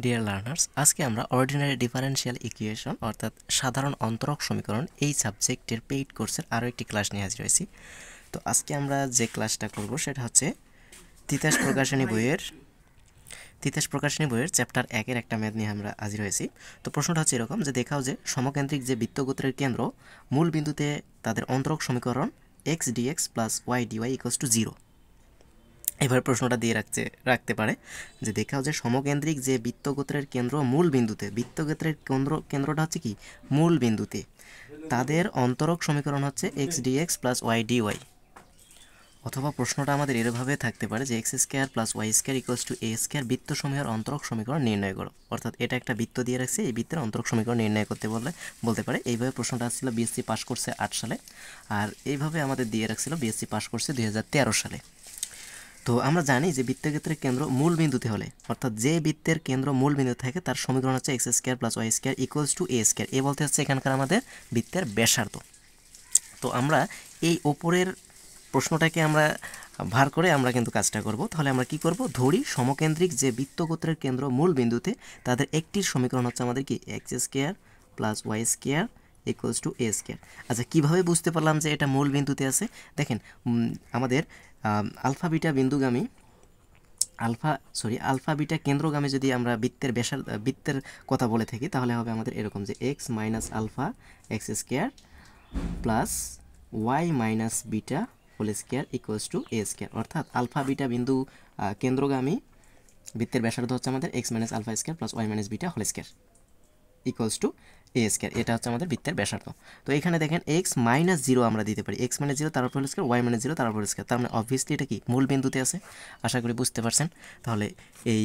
Dear learners, আজকে আমরা ordinary differential equation অর্থাৎ সাধারণ অন্তরক সমীকরণ এই সাবজেক্টের পেইড কোর্সের আরও একটি ক্লাস নিয়ে হাজির হয়েছি। তো আজকে আমরা যে ক্লাসটা করব সেটা হচ্ছে তিতাস প্রকাশনী বইয়ের চ্যাপ্টার 1-এর একটা ম্যাথ নিয়ে আমরা হাজির হয়েছি। তো প্রশ্নটা হচ্ছে এরকম যে দেখাও যে সমকেন্দ্রিক যে বৃত্তগোত্রের কেন্দ্র মূল বিন্দুতে তাদের অন্তরক সমীকরণ x dx plus y dy equals to 0। এবার প্রশ্নটা দিয়ে রাখতে পারে যে দেখাও যে সমকেন্দ্রিক যে বৃত্তগোত্রের কেন্দ্র মূল বিন্দুতে, বৃত্তগোত্রের কেন্দ্রটা হচ্ছে কি মূল বিন্দুতে, তাদের অন্তরক সমীকরণ হচ্ছে x dx plus y d y. অথবা প্রশ্নটা আমাদের এরভাবে থাকতে পারে যে x square plus y square equals to a square বৃত্তসমূহের অন্তরক সমীকরণ নির্ণয় করো। অর্থাৎ এটা একটা বৃত্ত দিয়ে রাখছে, এই বৃত্তের অন্তরক সমীকরণ নির্ণয় করতে বলতে পারে। এইভাবে প্রশ্নটা আসছিল বিএসসি পাস করছে 8 সালে, আর এইভাবে আমাদের দিয়ে রাখছিল বিএসসি পাস করছে 2013 সালে। তো আমরা জানি যে বৃত্তক্ষেত্রের কেন্দ্র মূল বিন্দুতে হলে, অর্থাৎ যে বৃত্তের কেন্দ্র মূল বিন্দুতে থাকে তার সমীকরণ হচ্ছে x square plus y square equals to a square. A বলতে হচ্ছে এখানকার আমাদের বৃত্তের ব্যাসার্ধ। তো আমরা এই ওপরের প্রশ্নটাকে আমরা ভার করে আমরা কিন্তু কাজটা করব। তাহলে আমরা কি করব, ধরি সমকেন্দ্রিক যে বৃত্তগোত্রের কেন্দ্র মূল বিন্দুতে তাদের একটির সমীকরণ হচ্ছে আমাদের কি x square plus y square equals to a square. আচ্ছা, কীভাবে বুঝতে পারলাম যে এটা মূল বিন্দুতে আছে? দেখেন, আমাদের আলফা বিটা বিন্দুগামী আলফা বিটা কেন্দ্রগামী যদি আমরা বৃত্তের কথা বলে থাকি তাহলে হবে আমাদের এরকম যে x minus alpha x square plus y minus beta whole square equals to a square. অর্থাৎ আলফা বিটা বিন্দু কেন্দ্রগামী বৃত্তের ব্যাসার্ধ হচ্ছে আমাদের x minus alpha square plus y minus beta whole square equals to a square. এটা হচ্ছে আমাদের বৃত্তের ব্যাসার্ধ। তো এখানে দেখেন এক্স মাইনাস 0 আমরা দিতে পারি, এক্স মাইনাস 0 তার উপর হোল স্কোয়ার, ওয়াই মাইনাস 0 তার উপর হোল স্কোয়ার। তার মানে অবভিয়াসলি এটা কি মূল বিন্দুতে আছে। আশা করি বুঝতে পারছেন। তাহলে এই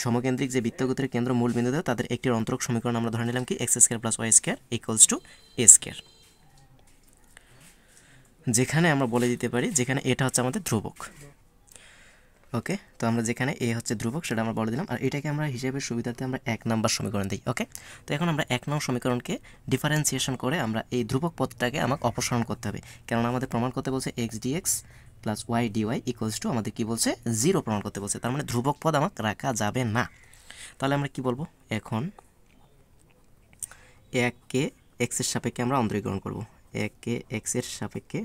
সমকেন্দ্রিক যে বৃত্তগোত্রের কেন্দ্র মূল বিন্দুতে তাদের একটির অন্তরক সমীকরণ আমরা ধরে নিলাম কি x square plus y square equals to a square. যেখানে আমরা বলে দিতে পারি যেখানে এটা হচ্ছে আমাদের ধ্রুবক। ওকে, তো আমরা যেখানে এ হচ্ছে ধ্রুবক সেটা আমরা বলে দিলাম, আর এটাকে আমরা হিসাবের সুবিধার্থে আমরা 1 নম্বর সমীকরণ দিই। ওকে, তো এখন আমরা 1 নং সমীকরণকে ডিফারেন্সিয়েশন করে আমরা এই ধ্রুবক পদটাকে আমাকে অপসারণ করতে হবে, কারণ আমাদের প্রমাণ করতে বলছে x dx plus y dy equals to আমাদের কি বলছে 0 প্রমাণ করতে বলছে। তার মানে ধ্রুবক পদ আমাকে রাখা যাবে না। তাহলে আমরা কি বলবো, এখন 1কে এক্স এর সাপেক্ষে আমরা অন্তরীকরণ করব। 1কে এক্স এর সাপেক্ষে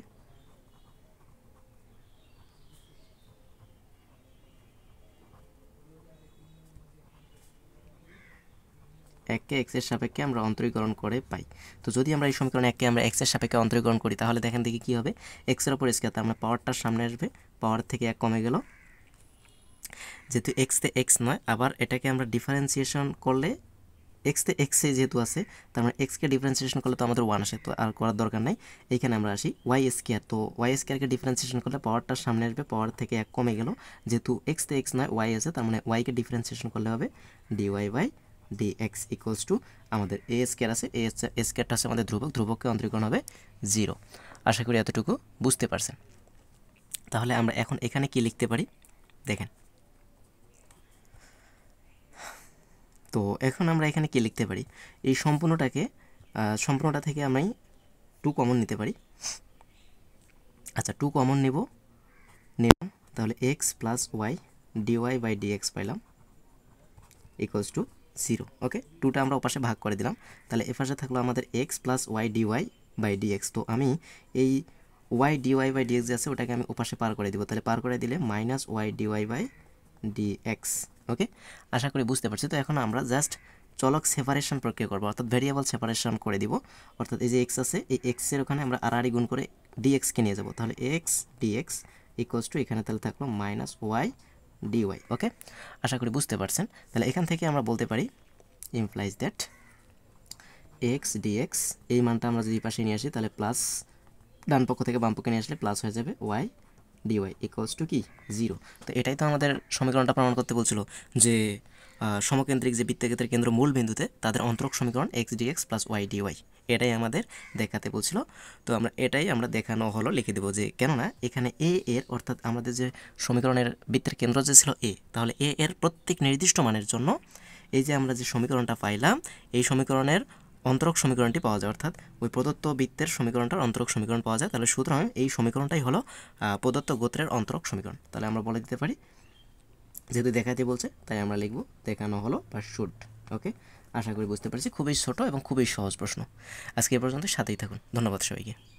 এক্সের সাপেক্ষে আমরা অন্তরীকরণ করে পাই। তো যদি আমরা এই সমীকরণ 1কে আমরা এক্সের সাপেক্ষে অন্তরীকরণ করি তাহলে দেখেন দেখি কী হবে, এক্সের ওপর স্কোয়ার, তার মানে পাওয়ারটার সামনে আসবে, পাওয়ার থেকে 1 কমে গেল, যেহেতু এক্সতে এক্স নয়। আবার এটাকে আমরা ডিফারেন্সিয়েশন করলে এক্সতে এক্সে যেহেতু আছে তার মানে এক্সকে ডিফারেন্সিয়েশন করলে তো আমাদের 1 আসে, তো আর করার দরকার নেই। এইখানে আমরা আসি ওয়াই স্কোয়ার, তো ওয়াই স্কোয়ারকে ডিফারেন্সিয়েশন করলে পাওয়ারটার সামনে আসবে, পাওয়ার থেকে 1 কমে গেল, যেহেতু এক্সতে এক্স নয় ওয়াই আছে, তার মানে ওয়াইকে ডিফারেন্সিয়েশন করলে হবে dy by dx equals to আমাদের এ স্কোয়ার আছে, এ স্কোয়ারটা আছে আমাদের ধ্রুবককে অন্তরীকরণ হবে 0। আশা করি এতটুকু বুঝতে পারছেন। তাহলে আমরা এখন এখানে কি লিখতে পারি দেখেন, তো এখন আমরা এখানে কি লিখতে পারি, এই সম্পূর্ণটা থেকে আমি 2 কমন নিতে পারি। আচ্ছা, 2 কমন নিলাম, তাহলে x plus y dy by dx পাইলাম ইকুয়ালস টু 0। ওকে, 2টা আমরা ওপাশে ভাগ করে দিলাম, তাহলে এপাশে থাকলো আমাদের x plus y dy by dx. তো আমি এই ওয়াই ডিওয়াই বাই ডিএক্স যে আছে ওটাকে আমি ওপাশে পার করে দিব, তাহলে পার করে দিলে minus y dy by d x. Okay, আশা করি বুঝতে পারছি। তো এখন আমরা জাস্ট চলক সেপারেশন প্রক্রিয়া করবো, অর্থাৎ ভেরিয়েবল সেপারেশন করে দিব। অর্থাৎ এই যে এক্স আছে, এই এক্সের ওখানে আমরা আড়াআড়ি গুণ করে ডিএক্সকে নিয়ে যাব, তাহলে এক্স ডিএক্স ইকুয়ালস টু এখানে তাহলে থাকলো মাইনাস ওয়াই ডিওয়াই। ওকে, আশা করি বুঝতে পারছেন। তাহলে এখান থেকে আমরা বলতে পারি ইমপ্লাইজ দ্যাট এক্স ডিএক্স এই মানটা আমরা যদি পাশে নিয়ে আসি তাহলে প্লাস, ডান পক্ষ থেকে বাম পক্ষে নিয়ে আসলে প্লাস হয়ে যাবে ওয়াই ডিওয়াই ইকুয়ালস টু কি 0। তো এটাই তো আমাদের সমীকরণটা প্রমাণ করতে বলছিল যে সমকেন্দ্রিক যে বৃত্তক্ষেত্রের কেন্দ্র মূল বিন্দুতে তাদের অন্তরক সমীকরণ x dx plus y dy, এটাই আমাদের দেখাতে বলছিল। তো এটাই আমরা দেখানো হলো, লিখে দেবো যে কেননা এখানে এ এর, অর্থাৎ আমাদের যে সমীকরণের বৃত্তের কেন্দ্র যে ছিল এ, তাহলে এ এর প্রত্যেক নির্দিষ্ট মানের জন্য এই যে আমরা যে সমীকরণটা পাইলাম এই সমীকরণের অন্তরক সমীকরণটি পাওয়া যায়, অর্থাৎ ওই প্রদত্ত বৃত্তের সমীকরণটার অন্তরক সমীকরণ পাওয়া যায়। তাহলে সুতরাং এই সমীকরণটাই হলো প্রদত্ত গোত্রের অন্তরক সমীকরণ। তাহলে আমরা বলে দিতে পারি যেহেতু দেখাতে বলছে তাই আমরা লিখব দেখানো হলো বা শুড। ওকে, আশা করি বুঝতে পারছি। খুবই ছোট এবং খুবই সহজ প্রশ্ন। আজকে এ পর্যন্ত, সাথেই থাকুন। ধন্যবাদ সবাইকে।